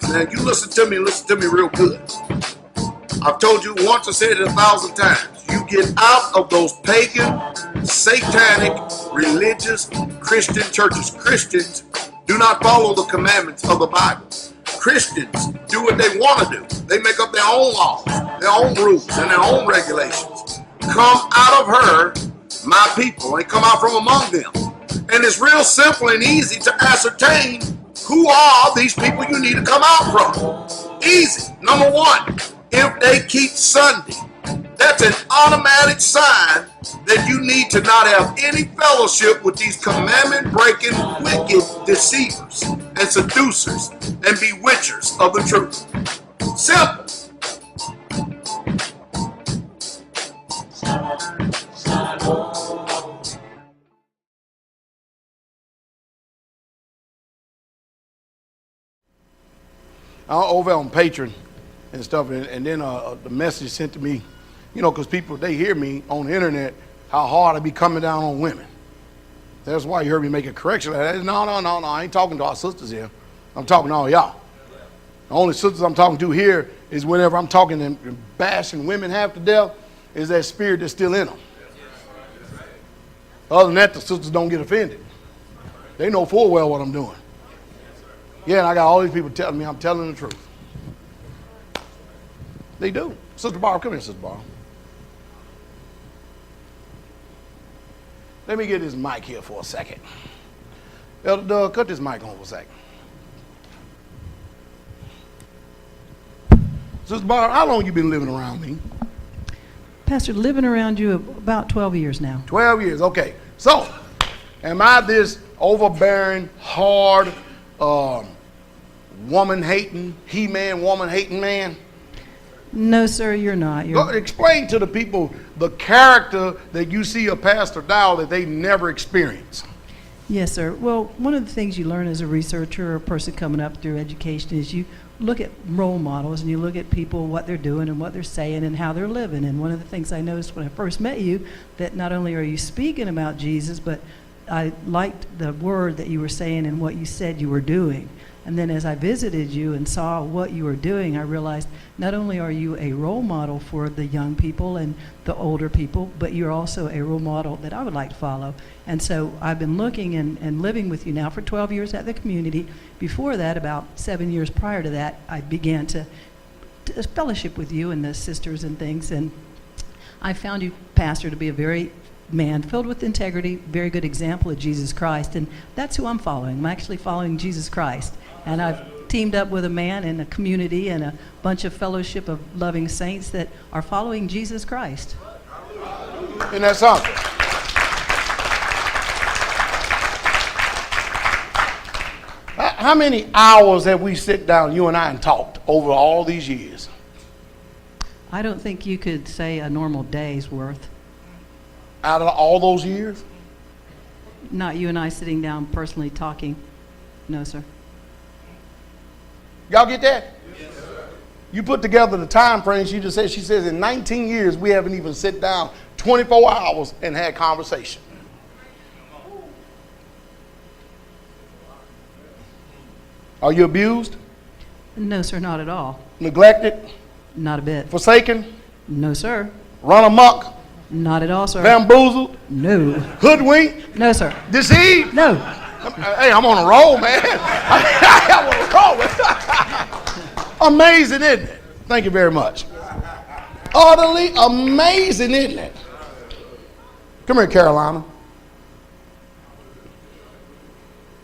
Now you listen to me real good. I've told you once, I said it 1,000 times. You get out of those pagan, satanic, religious, Christian churches. Christians do not follow the commandments of the Bible. Christians do what they want to do. They make up their own laws, their own rules, and their own regulations. Come out of her, my people, and come out from among them. And it's real simple and easy to ascertain who are these people you need to come out from. Easy. Number one, if they keep Sunday, that's an automatic sign that you need to not have any fellowship with these commandment-breaking, wicked deceivers and seducers and bewitchers of the truth. Simple. Over on Patreon and stuff, and then the message sent to me, you know, because people, they hear me on the internet, how hard I be coming down on women. That's why you heard me make a correction. No, I ain't talking to our sisters here. I'm talking to all y'all. The only sisters I'm talking to here is whenever I'm talking and bashing women half to death, is that spirit that's still in them. Other than that, the sisters don't get offended. They know full well what I'm doing. Yeah, and I got all these people telling me I'm telling the truth. They do. Sister Barbara, come here, Sister Barbara. Let me get this mic here for a second. Elder Doug, cut this mic on for a second. Sister Barbara, how long you been living around me? Pastor, living around you about 12 years now. 12 years, okay. So, am I this overbearing, hard, woman-hating, he-man, woman-hating man? No, sir, you're not. Explain to the people the character that you see of Pastor Dowell that they never experienced. Yes, sir. Well, one of the things you learn as a researcher or a person coming up through education is you look at role models and you look at people, what they're doing and what they're saying and how they're living. And one of the things I noticed when I first met you, that not only are you speaking about Jesus, but I liked the word that you were saying and what you said you were doing. And then as I visited you and saw what you were doing, I realized not only are you a role model for the young people and the older people, but you're also a role model that I would like to follow. And so I've been looking and living with you now for 12 years at the community. Before that, about 7 years prior to that, I began to fellowship with you and the sisters and things. And I found you, Pastor, to be a very man filled with integrity, very good example of Jesus Christ. And that's who I'm following. I'm actually following Jesus Christ. And I've teamed up with a man in a community and a bunch of fellowship of loving saints that are following Jesus Christ. Isn't that something? How many hours have we sit down, you and I, and talked over all these years? I don't think you could say a normal day's worth. Out of all those years? Not you and I sitting down personally talking. No, sir. Y'all get that? Yes, sir. You put together the time frame she just said. She says in 19 years we haven't even sit down 24 hours and had conversation. Are you abused? No, sir, not at all. Neglected? Not a bit. Forsaken? No, sir. Run amok? Not at all, sir. Bamboozled? No. Hoodwinked? No, sir. Deceived? No. Hey, I'm on a roll, man. I'm on a roll. Amazing, isn't it? Thank you very much. Utterly amazing, isn't it? Come here, Carolina.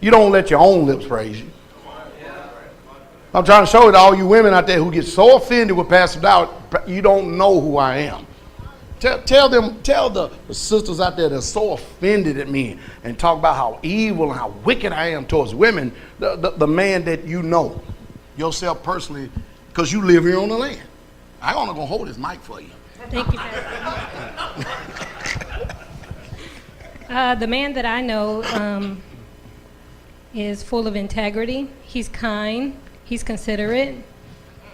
You don't let your own lips praise you. I'm trying to show it to all you women out there who get so offended with Pastor Dowell, you don't know who I am. Tell the sisters out there that are so offended at me and talk about how evil and how wicked I am towards women, the man that you know yourself personally, because you live here on the land. I'm only going to hold this mic for you. Thank you, Pastor. The man that I know is full of integrity. He's kind. He's considerate.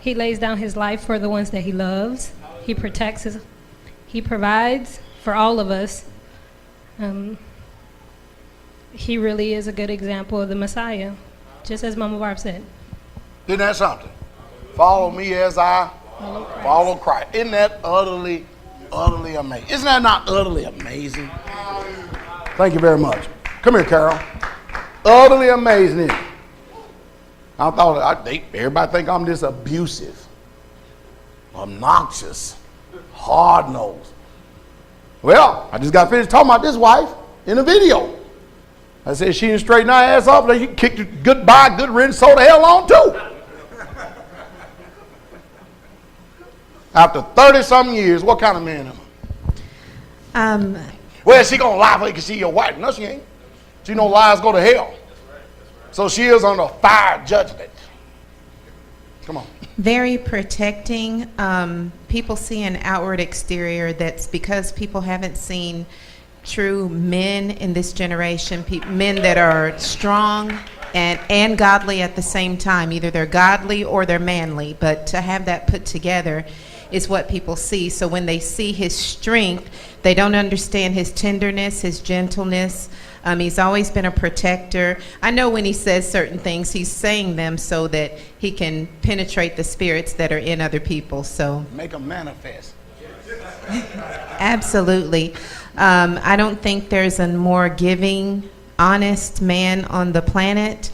He lays down his life for the ones that he loves. He protects us. He provides for all of us. He really is a good example of the Messiah, just as Mama Barb said. Isn't that something? Follow me as I follow Christ. Isn't that utterly amazing? Isn't that not utterly amazing? Thank you very much. Come here, Carol. Utterly amazing, isn't it? I thought everybody think I'm this abusive, obnoxious, hard-nosed. Well, I just got finished talking about this wife in a video. I said she didn't straighten her ass up, then you kicked it goodbye, good riddance, so the hell on too. After 30-something years, what kind of man am I? Well, she gonna lie for you because she your wife. No, she ain't. She know lies go to hell. So she is on a fire judgment. Come on. Very protecting. People see an outward exterior that's because people haven't seen true men in this generation, men that are strong and godly at the same time. Either they're godly or they're manly, but to have that put together is what people see. So when they see his strength, they don't understand his tenderness, his gentleness. He's always been a protector. I know when he says certain things, he's saying them so that he can penetrate the spirits that are in other people. So make them manifest. Absolutely. I don't think there's a more giving, honest man on the planet.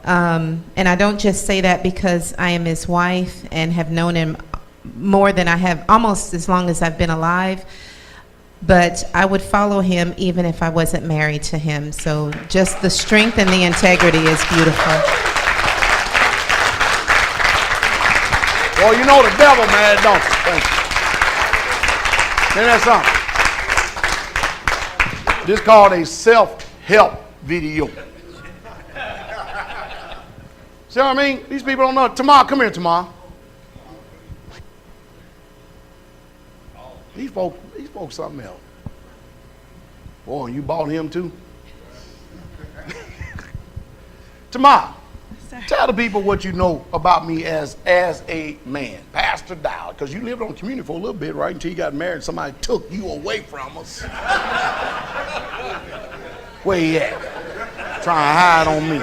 And I don't just say that because I am his wife and have known him more than I have, almost as long as I've been alive. But I would follow him even if I wasn't married to him. So just the strength and the integrity is beautiful. Well, you know the devil mad, don't you? Thank you. Then that's something. This is called a self-help video. See what I mean? These people don't know. Tamar, come here, Tamar. These folks something else. Boy, you bought him too? Tamar, tell the people what you know about me as a man, Pastor Dowell, because you lived on the community for a little bit, right, until you got married and somebody took you away from us. Where he at? Trying to hide on me.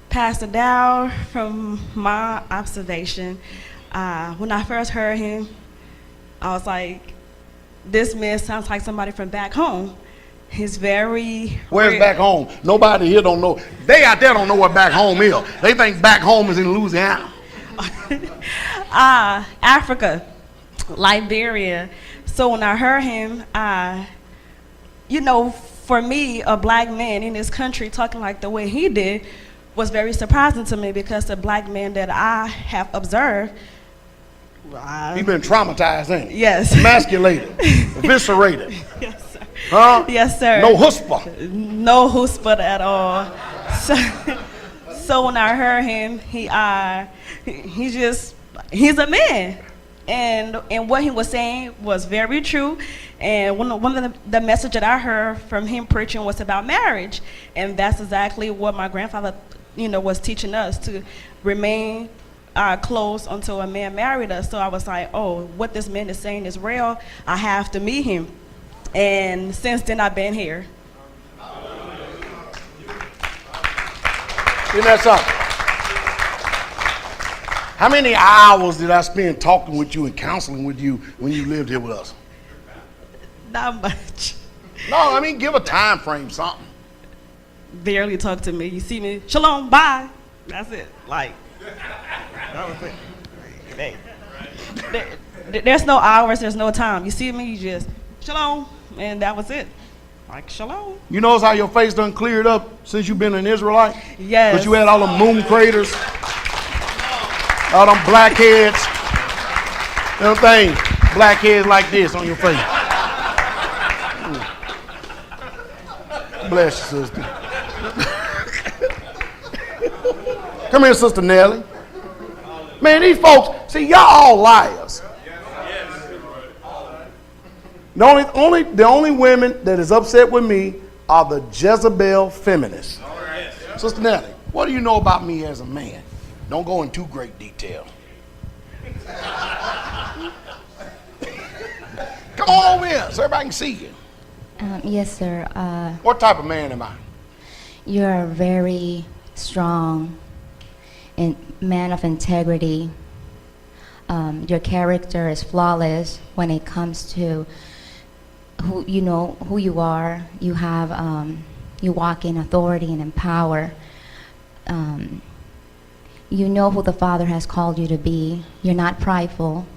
Pastor Dowell, from my observation, when I first heard him, I was like, this man sounds like somebody from back home. He's very... Where's back home? Nobody here don't know. They out there don't know what back home is. They think back home is in Louisiana. Africa, Liberia. So when I heard him, for me, a black man in this country talking like the way he did was very surprising to me, because the black man that I have observed, He's been traumatized, ain't he? Yes. Emasculated, eviscerated. Yes, sir. Huh? Yes, sir. No chutzpah. No chutzpah at all. So when I heard him, he's a man. And what he was saying was very true. And one of the message that I heard from him preaching was about marriage. And that's exactly what my grandfather, was teaching us, to remain close until a man married us. So I was like, oh, what this man is saying is real. I have to meet him. And since then, I've been here. Isn't that something? How many hours did I spend talking with you and counseling with you when you lived here with us? Not much. No, I mean, give a time frame, something. Barely talk to me. You see me, shalom, bye. That's it. Like, that was it. There's no hours, there's no time. You see me, you just, shalom, and that was it. Like, shalom. You notice how your face done cleared up since you've been an Israelite? Yes. Because you had all them moon craters, all them blackheads, them things, blackheads like this on your face. Bless you, sister. Come here, Sister Nellie. Man, these folks, see, y'all all liars. The only women that is upset with me are the Jezebel feminists. Sister Nellie, what do you know about me as a man? Don't go in too great detail. Come on over here so everybody can see you. Yes, sir. What type of man am I? You're a very strong man of integrity. Your character is flawless when it comes to who you are. You have you walk in authority and in power. You know who the Father has called you to be. You're not prideful,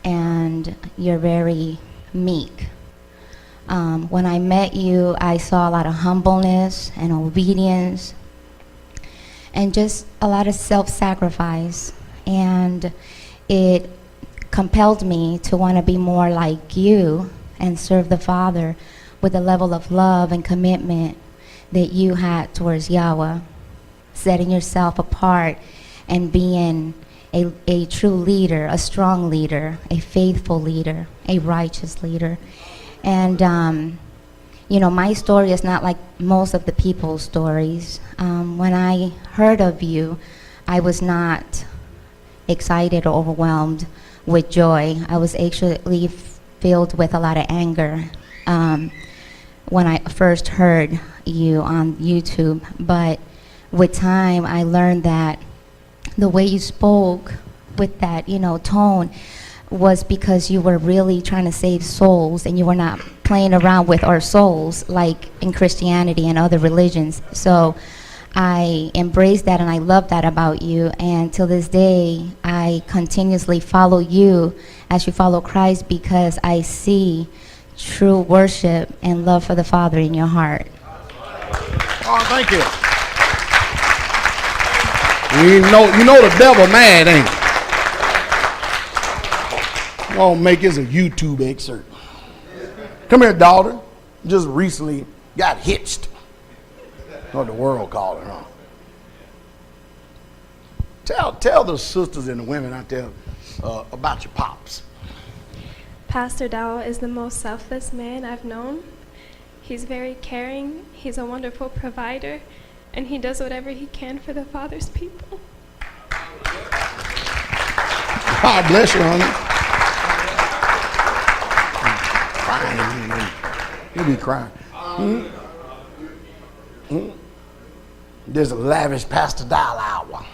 and you're very meek. When I met you, I saw a lot of humbleness and obedience and just a lot of self-sacrifice. And it compelled me to want to be more like you and serve the Father with the level of love and commitment that you had towards Yahweh, setting yourself apart and being a true leader, a strong leader, a faithful leader, a righteous leader. And, my story is not like most of the people's stories. When I heard of you, I was not excited or overwhelmed with joy. I was actually filled with a lot of anger when I first heard you on YouTube. But with time, I learned that the way you spoke with that, tone was because you were really trying to save souls, and you were not playing around with our souls like in Christianity and other religions. So I embrace that, and I love that about you. And till this day, I continuously follow you as you follow Christ, because I see true worship and love for the Father in your heart. Oh, thank you. You know the devil mad, ain't you? I'm gonna make this a YouTube excerpt. Come here, daughter. Just recently got hitched. What the world called it, huh? Tell the sisters and the women out there about your pops. Pastor Dowell is the most selfless man I've known. He's very caring, he's a wonderful provider, and he does whatever he can for the Father's people. God bless you, honey. Crying. You be crying. There's a lavish Pastor Dowell hour.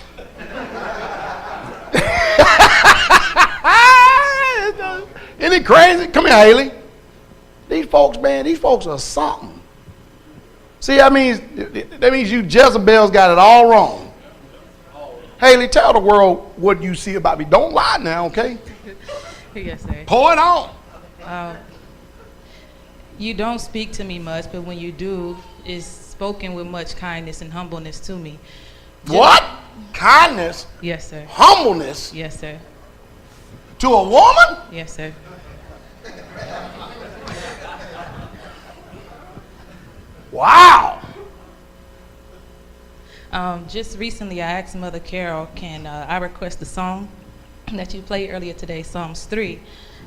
Isn't it crazy? Come here, Haley. These folks are something. See, that means you Jezebels got it all wrong. Haley, tell the world what you see about me. Don't lie now, okay? Yes, sir. Pour it on. You don't speak to me much, but when you do, it's spoken with much kindness and humbleness to me. What? Kindness? Yes, sir. Humbleness? Yes, sir. To a woman? Yes, sir. Wow. Just recently, I asked Mother Carol, can I request the song that you played earlier today, Psalms 3,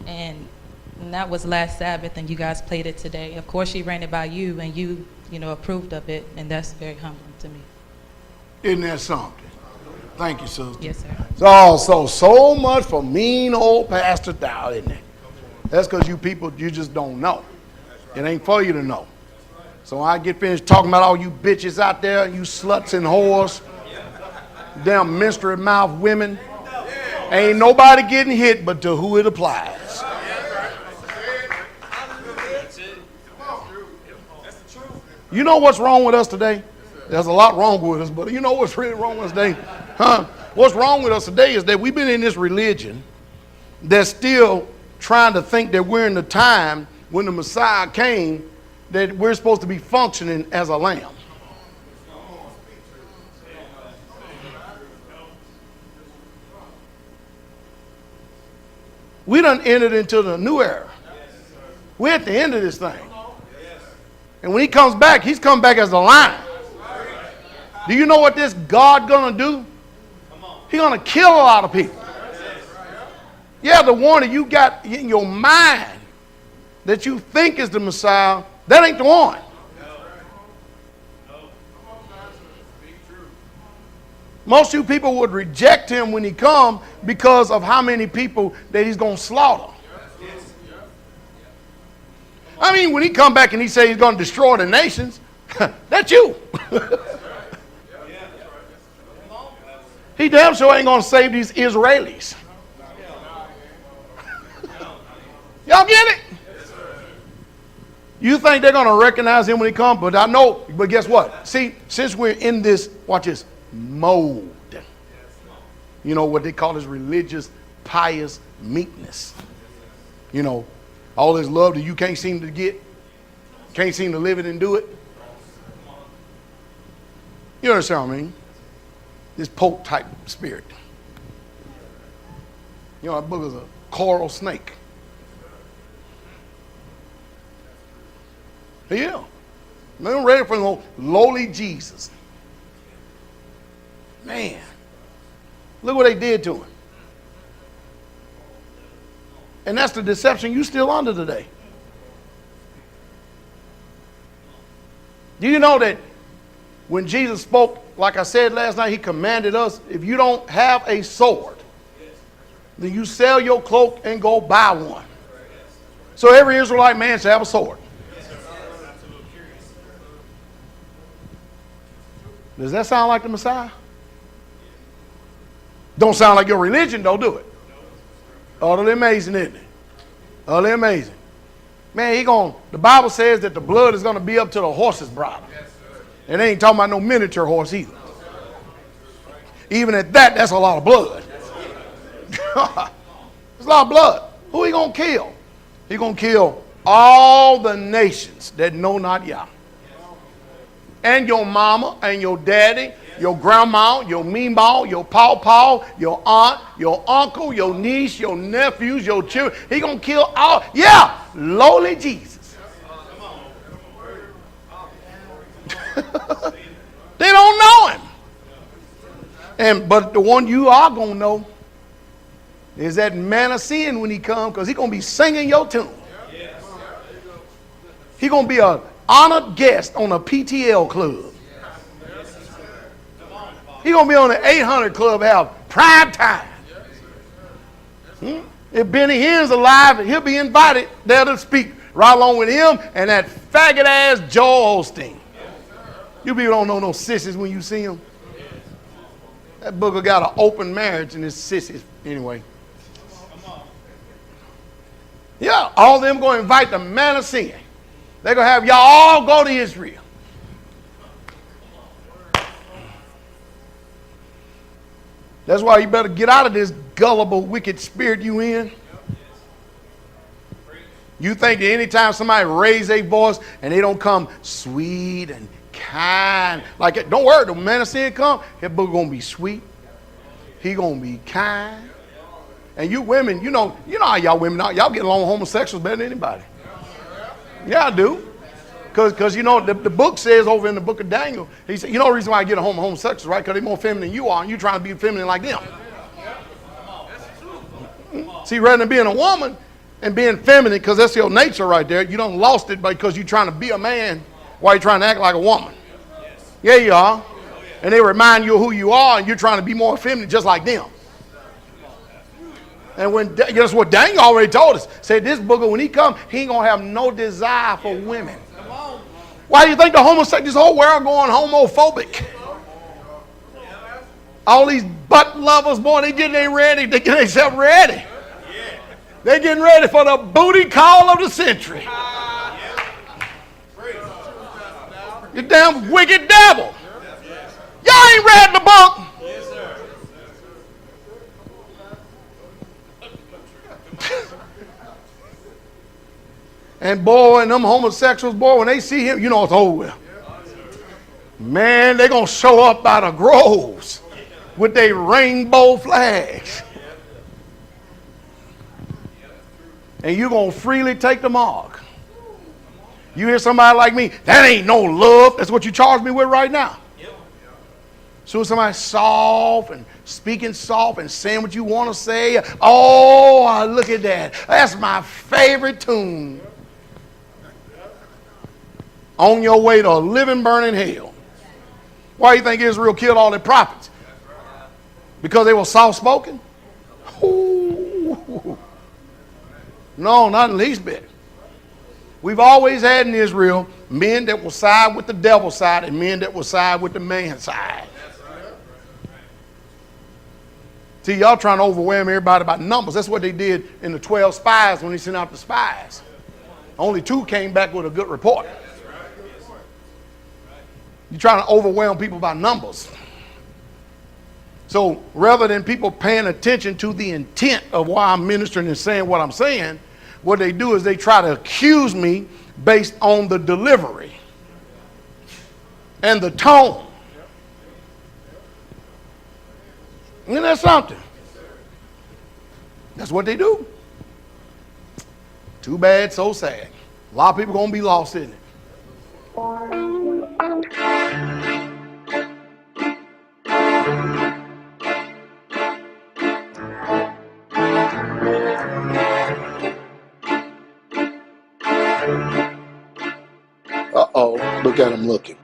and that was last Sabbath, and you guys played it today. Of course, she ran it by you, and you approved of it, and that's very humbling to me. Isn't that something? Thank you, sister. Yes, sir. So much for mean old Pastor Dowell, isn't it? That's because you people, you just don't know. It ain't for you to know. So I get finished talking about all you bitches out there, you sluts and whores, damn menstrual mouth women. Ain't nobody getting hit but to who it applies. You know what's wrong with us today? There's a lot wrong with us, but you know what's really wrong with us today? What's wrong with us today is that we've been in this religion that's still trying to think that we're in the time when the Messiah came, that we're supposed to be functioning as a lamb. We done entered into the new era. We're at the end of this thing. And when he comes back, he's coming back as a lion. Do you know what this God gonna do? He's gonna kill a lot of people. Yeah, the one that you got in your mind that you think is the Messiah, that ain't the one. Most of you people would reject him when he come because of how many people that he's going to slaughter. I mean, when he come back and he say he's going to destroy the nations, that's you. He damn sure ain't going to save these Israelis. Y'all get it? You think they're going to recognize him when he comes? But I know, but guess what? See, since we're in this, watch this, mode. You know what they call this religious, pious meekness. You know, all this love that you can't seem to get, can't seem to live it and do it. You understand what I mean? This Pope type spirit. You know, that book is a coral snake. Yeah. I'm ready for the lowly Jesus. Man. Look what they did to him. And that's the deception you still under today. Do you know that when Jesus spoke, like I said last night, he commanded us, if you don't have a sword, then you sell your cloak and go buy one. So every Israelite man should have a sword. Does that sound like the Messiah? Don't sound like your religion, though, do it? Utterly amazing, isn't it? Utterly amazing. Man, the Bible says that the blood is going to be up to the horse's bridle. And they ain't talking about no miniature horse either. Even at that, that's a lot of blood. It's a lot of blood. Who he going to kill? He going to kill all the nations that know not Yah. And your mama and your daddy, your grandma, your meemaw, your pawpaw, your aunt, your uncle, your niece, your nephews, your children. He going to kill all. Yeah, lowly Jesus. They don't know him. But the one you are going to know is that man of sin when he comes, because he's going to be singing your tune. He's going to be an honored guest on a PTL club. He's going to be on the 800 club, have prime time. If Benny Hinn's alive, he'll be invited there to speak right along with him and that faggot ass Joel Osteen. You people don't know no sissies when you see him. That booger got an open marriage and his sissies. Anyway. Yeah, all of them going to invite the man of sin. They're going to have y'all all go to Israel. That's why you better get out of this gullible, wicked spirit you in. You think that anytime somebody raise their voice and they don't come sweet and kind, like it, don't worry, the man of sin come, that book going to be sweet. He going to be kind. And you women, you know how y'all women are. Y'all get along with homosexuals better than anybody. Yeah, I do. Because you know, the book says over in the book of Daniel, he said, you know the reason why I get a homosexual, right? Because they're more feminine than you are, and you're trying to be feminine like them. See, rather than being a woman and being feminine, because that's your nature right there, you done lost it because you're trying to be a man while you're trying to act like a woman. Yeah, you are. And they remind you of who you are, and you're trying to be more feminine just like them. And guess what Daniel already told us? Said this booger, when he come, he ain't going to have no desire for women. Why do you think the homosexual, this whole world going homophobic? All these butt lovers, boy, they getting they ready. They getting themselves ready. They getting ready for the booty call of the century. You damn wicked devil. Y'all ain't read the book. And boy, and them homosexuals, boy, when they see him, you know it's over with. Man, they're going to show up by the groves with their rainbow flags. And you're going to freely take the mark. You hear somebody like me, that ain't no love. That's what you charge me with right now. So somebody soft and speaking soft and saying what you want to say. Oh, look at that. That's my favorite tune. On your way to a living, burning hell. Why do you think Israel killed all their prophets? Because they were soft-spoken? Ooh. No, not in the least bit. We've always had in Israel men that will side with the devil's side and men that will side with the man's side. See, y'all trying to overwhelm everybody by numbers. That's what they did in the 12 spies when they sent out the spies. Only 2 came back with a good report. You're trying to overwhelm people by numbers. So rather than people paying attention to the intent of why I'm ministering and saying what I'm saying, what they do is they try to accuse me based on the delivery and the tone. Isn't that something? That's what they do. Too bad, so sad. A lot of people going to be lost in it. Uh-oh, look at him looking.